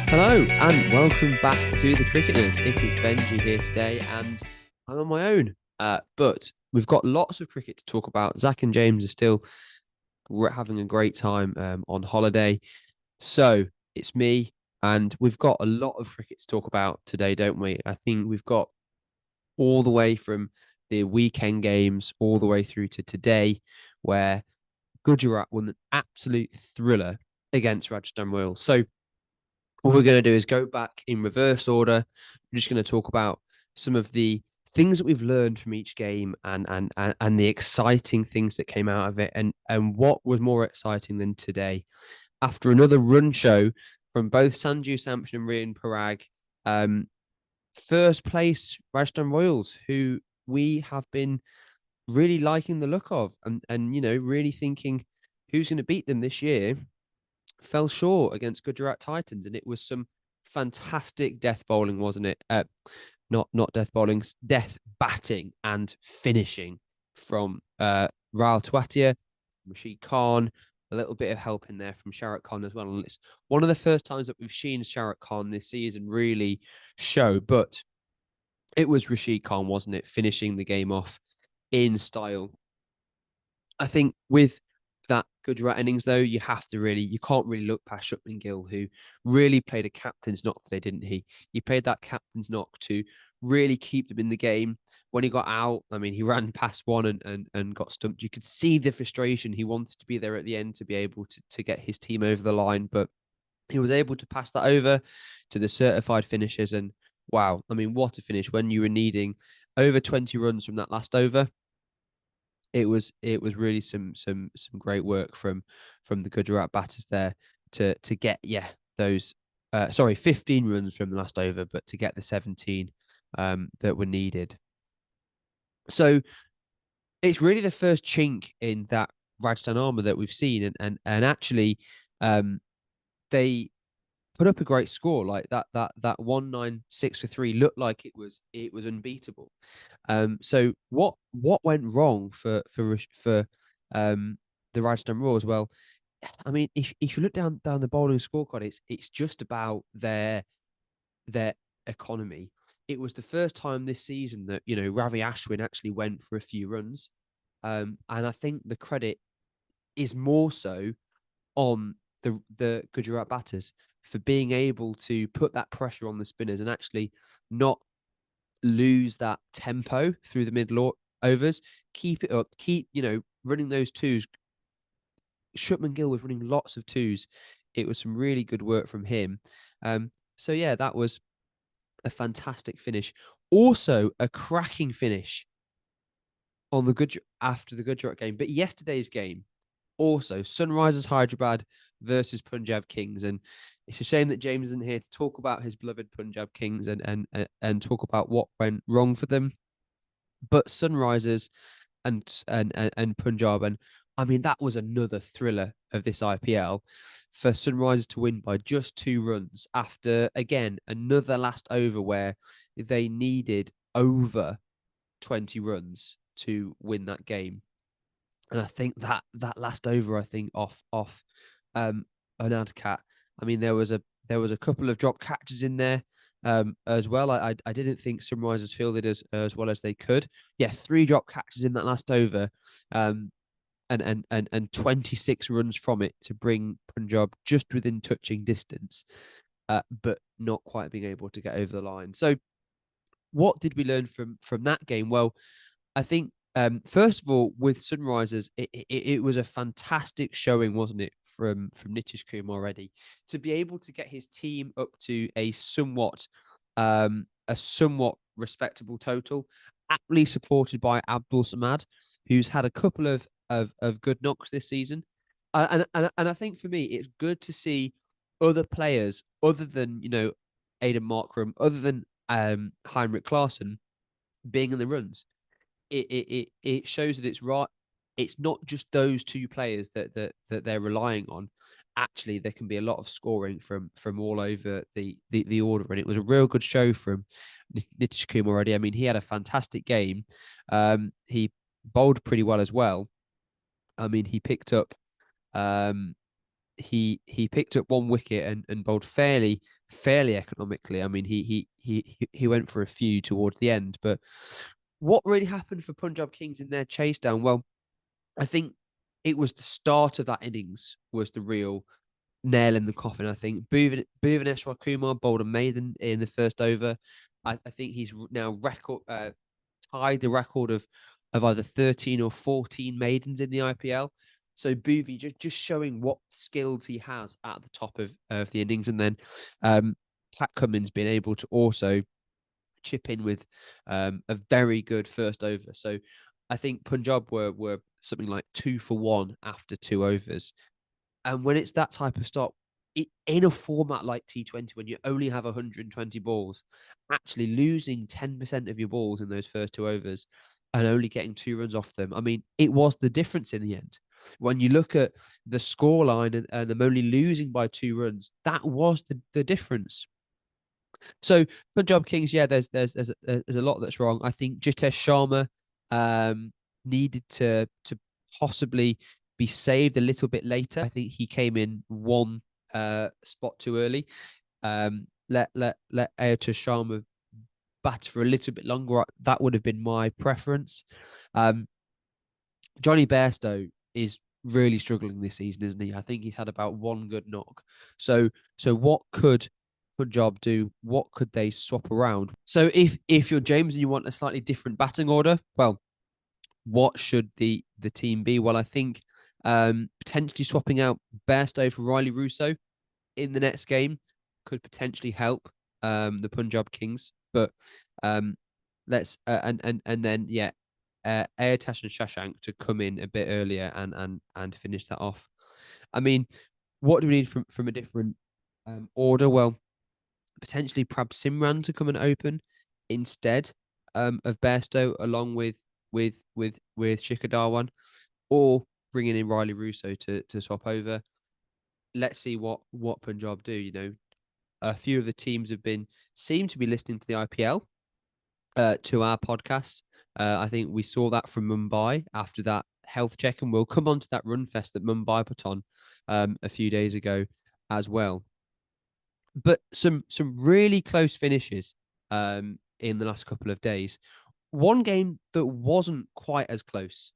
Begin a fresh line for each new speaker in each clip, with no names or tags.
Hello and welcome back to the Cricket Nerds. It is Benji here today, and I'm on my own. But we've got lots of cricket to talk about. Zach and James are still having a great time on holiday, so it's me, and we've got a lot of cricket to talk about today, don't we? I think we've got all the way from the weekend games all the way through to today, where Gujarat won an absolute thriller against Rajasthan Royals. So what we're going to do is go back in reverse order. We're just going to talk about some of the things that we've learned from each game and the exciting things that came out of it, and what was more exciting than today. After another run show from both Sanju Samson and Rian Parag, um, first place Rajasthan Royals, who we have been really liking the look of, and really thinking who's going to beat them this year, fell short against Gujarat Titans, and it was some fantastic death bowling, wasn't it? Not death bowling, death batting and finishing from Rahul Tewatia, RASHID KHAN, a little bit of help in there from RASHID KHAN as well. And it's one of the first times that we've seen RASHID KHAN this season really show, but it was RASHID KHAN, wasn't it? Finishing the game off in style. I think with that Gujarat innings, though, you can't really look past Shubman Gill, who really played a captain's knock today, didn't he? He played that captain's knock to really keep them in the game. When he got out, I mean, he ran past one and got stumped. You could see the frustration. He wanted to be there at the end to be able to get his team over the line, but he was able to pass that over to the certified finishers. And wow, I mean, what a finish when you were needing over 20 runs from that last over. It was really some great work from the Gujarat batters there to get those 15 runs from the last over, but to get the 17 that were needed. So it's really the first chink in that Rajasthan armor that we've seen, and actually they put up a great score. Like that 196 for 3 looked like it was unbeatable. So what went wrong for the Rajasthan Royals? Well, I mean, if you look down the bowling scorecard, it's just about their economy. It was the first time this season that Ravi Ashwin actually went for a few runs, and I think the credit is more so on the Gujarat batters for being able to put that pressure on the spinners and actually not lose that tempo through the middle overs. Keep it up. Keep running those twos. Shubman Gill was running lots of twos. It was some really good work from him. So yeah, that was a fantastic finish. Also, a cracking finish on the good after the Gujarat game, but yesterday's game also Sunrisers Hyderabad versus Punjab Kings, and it's a shame that James isn't here to talk about his beloved Punjab Kings and talk about what went wrong for them. But Sunrisers and Punjab, and I mean that was another thriller of this IPL for Sunrisers to win by just 2 runs after again another last over where they needed over 20 runs to win that game. And I think that last over, I think off an Adcat. I mean, there was a couple of drop catches in there as well. I didn't think Sunrisers fielded as well as they could. Yeah, 3 drop catches in that last over, and 26 runs from it to bring Punjab just within touching distance, but not quite being able to get over the line. So, what did we learn from that game? Well, I think first of all, with Sunrisers, it was a fantastic showing, wasn't it, from Nitish Kumar already to be able to get his team up to a somewhat respectable total, aptly supported by Abdul Samad, who's had a couple of good knocks this season, and I think for me, it's good to see other players other than Aidan Markram, other than Heinrich Klaassen being in the runs. It shows that it's right. It's not just those 2 players that they're relying on. Actually, there can be a lot of scoring from all over the order, and it was a real good show from Nitish Kumar already. I mean, he had a fantastic game. He bowled pretty well as well. I mean, he picked up. Um, he picked up one wicket and bowled fairly economically. I mean, he went for a few towards the end, but what really happened for Punjab Kings in their chase down? Well, I think it was the start of that innings was the real nail in the coffin. I think Bhuvaneshwar Kumar bowled a maiden in the first over. I think he's now tied the record of either 13 or 14 maidens in the IPL. So Bhuvi just showing what skills he has at the top of the innings, and then Pat Cummins being able to also chip in with a very good first over. So I think Punjab were something like 2 for 1 after 2 overs. And when it's that type of stop, in a format like T20, when you only have 120 balls, actually losing 10% of your balls in those first 2 overs and only getting 2 runs off them, I mean, it was the difference in the end. When you look at the scoreline and them only losing by 2 runs, that was the difference. So Punjab Kings, yeah, there's a lot that's wrong. I think Jitesh Sharma needed to possibly be saved a little bit later. I think he came in one spot too early. Let Jitesh Sharma bat for a little bit longer. That would have been my preference. Johnny Bairstow is really struggling this season, isn't he? I think he's had about one good knock. So what could Punjab do? What could they swap around? So if you're James and you want a slightly different batting order, well, what should the team be? Well, I think potentially swapping out Bairstow for Riley Russo in the next game could potentially help the Punjab Kings. But let's and then yeah, Ayatash and Shashank to come in a bit earlier and finish that off. I mean, what do we need from a different order? Well, potentially Prab Simran to come and open instead of Bairstow, along with Shikhar Dhawan, or bringing in Riley Russo to swap over. Let's see what Punjab do. You know, a few of the teams seem to be listening to the IPL, to our podcast. I think we saw that from Mumbai after that health check, and we'll come on to that RUNFEST that Mumbai put on a few days ago as well. But some really close finishes in the last couple of days. One game that wasn't quite as close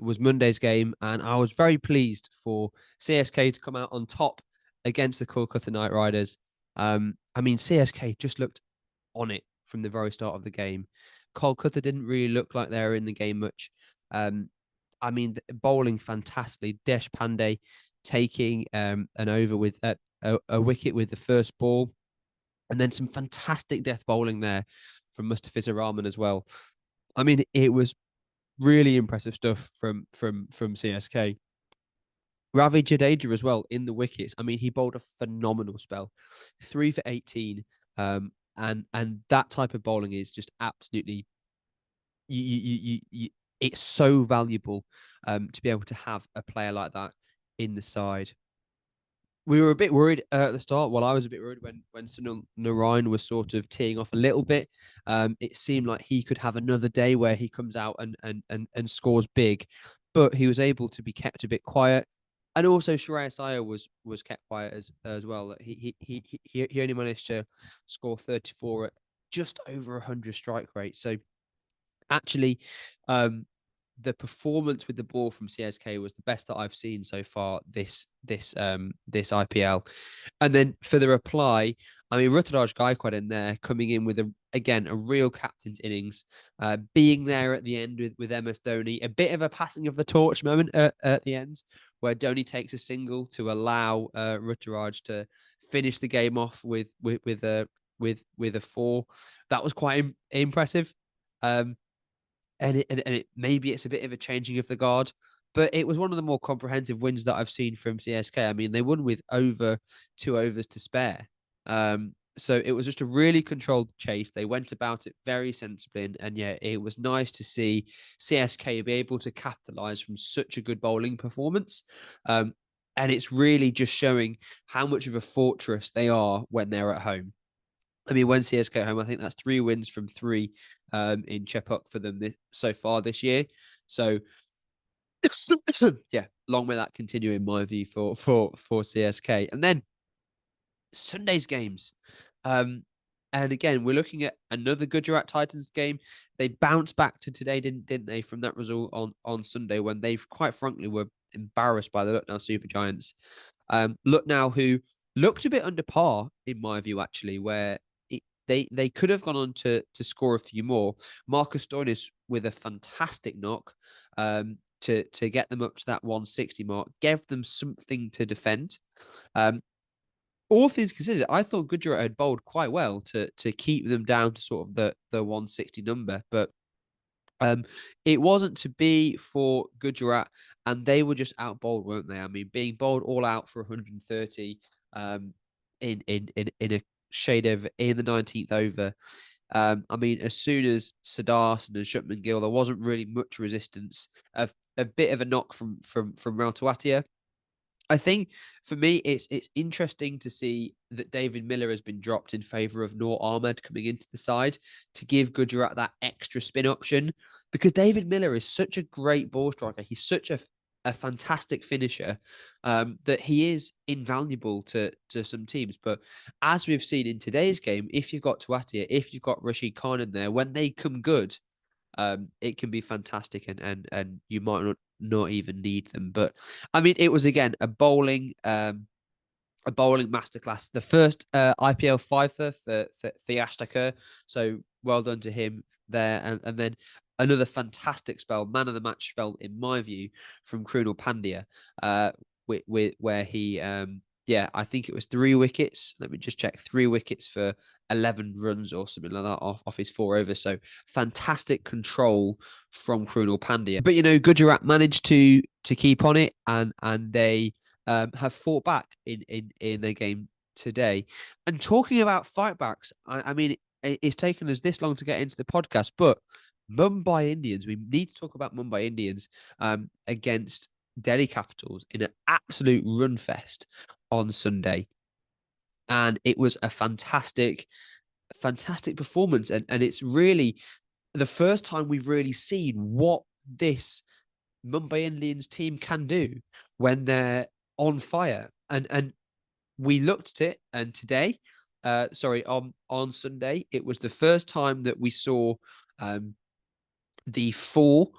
was Monday's game, and I was very pleased for CSK to come out on top against the Kolkata Knight Riders. I mean, CSK just looked on it from the very start of the game. Kolkata didn't really look like they were in the game much. I mean, bowling fantastically. Desh Pandey taking an over with a wicket with the first ball, and then some fantastic death bowling there from Mustafizur Rahman as well. I mean, it was really impressive stuff from CSK. Ravi Jadeja as well in the wickets. I mean, he bowled a phenomenal spell, 3 for 18. And that type of bowling is just absolutely it's so valuable to be able to have a player like that in the side. We were a bit worried at the start. Well, I was a bit worried when Sunil Narine was sort of teeing off a little bit. It seemed like he could have another day where he comes out and scores big, but he was able to be kept a bit quiet. And also Shreyas Iyer was kept quiet as well. He only managed to score 34 at just over 100 strike rate. So actually, the performance with the ball from CSK was the best that I've seen so far this IPL. And then for the reply, I mean, Ruturaj Gaikwad in there coming in with a real captain's innings, being there at the end with MS Dhoni, a bit of a passing of the torch moment at the end, where Dhoni takes a single to allow Ruturaj to finish the game off with a 4. That was quite impressive. And maybe it's a bit of a changing of the guard, but it was one of the more comprehensive wins that I've seen from CSK. I mean, they won with over 2 overs to spare. So it was just a really controlled chase. They went about it very sensibly, and yeah, it was nice to see CSK be able to capitalize from such a good bowling performance. And it's really just showing how much of a fortress they are when they're at home. I mean, when CSK at home, I think that's 3 wins from 3 in Chepauk for them so far this year. So Yeah, long may that continue in my view for CSK. And then Sunday's games. And again, we're looking at another Gujarat Titans game. They bounced back to today, didn't they, from that result on Sunday when they quite frankly were embarrassed by the Lucknow Super Giants. Lucknow, who looked a bit under par in my view, actually, where they could have gone on to score a few more. Marcus Stoinis with a fantastic knock to get them up to that 160 mark, gave them something to defend. Um, all things considered, I thought Gujarat had bowled quite well to keep them down to sort of the 160 number, but it wasn't to be for Gujarat, and they were just out bowled, weren't they? I mean, being bowled all out for 130 in a shade of in the 19th over. I mean, as soon as Siddharth and Shubman Gill, there wasn't really much resistance. A bit of a knock from Rautuatia. I think for me, it's interesting to see that David Miller has been dropped in favour of Noor Ahmed coming into the side to give Gujarat that extra spin option, because David Miller is such a great ball striker. He's such a fantastic finisher that he is invaluable to some teams. But as we've seen in today's game, if you've got Tuatia, if you've got Rashid Khan in there, when they come good, it can be fantastic, and you might not even need them. But I mean, it was again a bowling masterclass. The first IPL fifer for Yash Thakur. So well done to him there. And then another fantastic spell, man of the match spell, in my view, from Krunal Pandya, where he, yeah, I think it was 3 wickets. Let me just check. 3 wickets for 11 runs or something like that off his 4 overs. So fantastic control from Krunal Pandya. But, Gujarat managed to keep on it, and they have fought back in their game today. And talking about fight backs, I mean, it's taken us this long to get into the podcast, but Mumbai Indians, we need to talk about Mumbai Indians against Delhi Capitals in an absolute run fest on Sunday. And it was a fantastic performance. And it's really the first time we've really seen what this Mumbai Indians team can do when they're on fire. And we looked at it, and today, on Sunday, it was the first time that we saw the full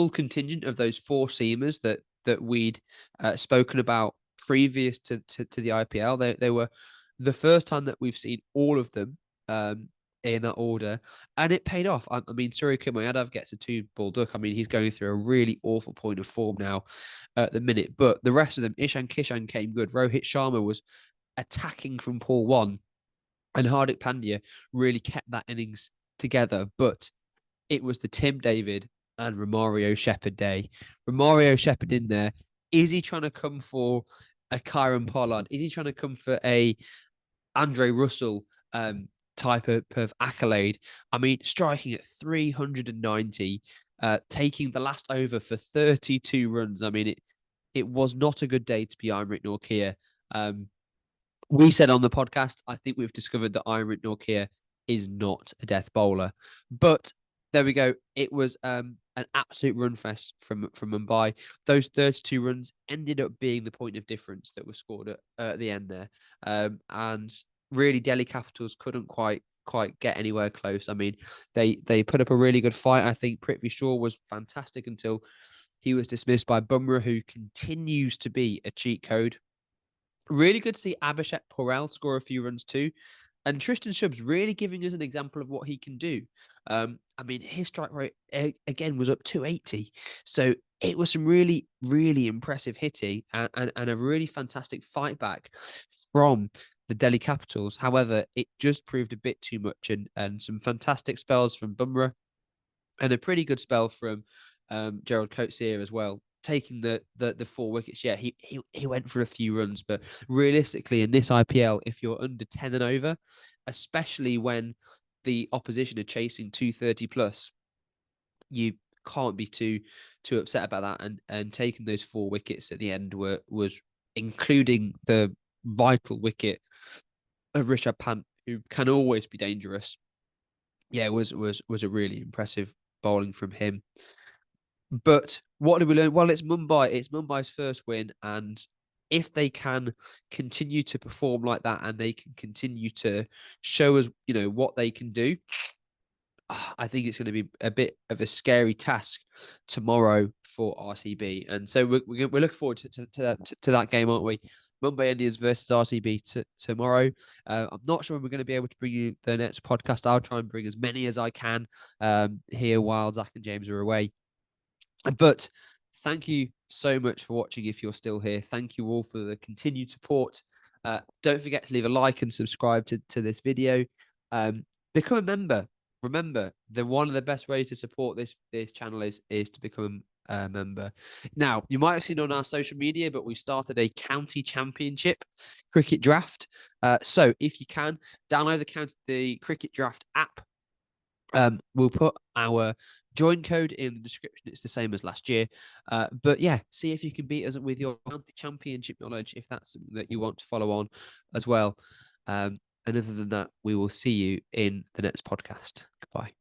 contingent of those 4 seamers that we'd spoken about previous to the IPL. They were the first time that we've seen all of them in that order, and it paid off. I mean, Surya Kumar Yadav gets a 2-ball duck. I mean, he's going through a really awful point of form now at the minute, but the rest of them, Ishan Kishan came good. Rohit Sharma was attacking from Paul 1, and Hardik Pandya really kept that innings together. But it was the Tim David and Romario Shepherd day. Romario Shepherd in there. Is he trying to come for a Kyron Pollard? Is he trying to come for a Andre Russell type of accolade? I mean, striking at 390, taking the last over for 32 runs. I mean, it was not a good day to be Imrit Nortje. We said on the podcast, I think we've discovered that Imrit Nortje is not a death bowler. But there we go. It was an absolute run fest from Mumbai. Those 32 runs ended up being the point of difference that was scored at the end there. And really, Delhi Capitals couldn't quite get anywhere close. I mean, they put up a really good fight. I think Prithvi Shaw was fantastic until he was dismissed by Bumrah, who continues to be a cheat code. Really good to see Abhishek Porel score a few runs too. And Tristan Shubbs really giving us an example of what he can do. I mean, his strike rate, again, was up 280. So it was some really, really impressive hitting and a really fantastic fight back from the Delhi Capitals. However, it just proved a bit too much, and some fantastic spells from Bumrah and a pretty good spell from Gerald Coetzee as well, taking the 4 wickets. Yeah, he went for a few runs, but realistically in this IPL, if you're under 10 and over, especially when the opposition are chasing 230 plus, you can't be too upset about that. And taking those 4 wickets at the end was including the vital wicket of Rishabh Pant, who can always be dangerous. Yeah, it was a really impressive bowling from him. But what did we learn? Well, it's Mumbai. It's Mumbai's first win, and if they can continue to perform like that, and they can continue to show us, what they can do, I think it's going to be a bit of a scary task tomorrow for RCB, and so we're looking forward to that game, aren't we? Mumbai Indians versus RCB tomorrow. I'm not sure we're going to be able to bring you the next podcast. I'll try and bring as many as I can here while Zach and James are away. But thank you so much for watching. If you're still here, thank you all for the continued support. Don't forget to leave a like and subscribe to this video. Become a member. Remember, one of the best ways to support this channel is to become a member. Now, you might have seen on our social media, but we started a county championship cricket draft. So if you can, download the cricket draft app. We'll put our join code in the description. It's the same as last year. But yeah, see if you can beat us with your county championship knowledge, if that's something that you want to follow on as well. And other than that, we will see you in the next podcast. Goodbye.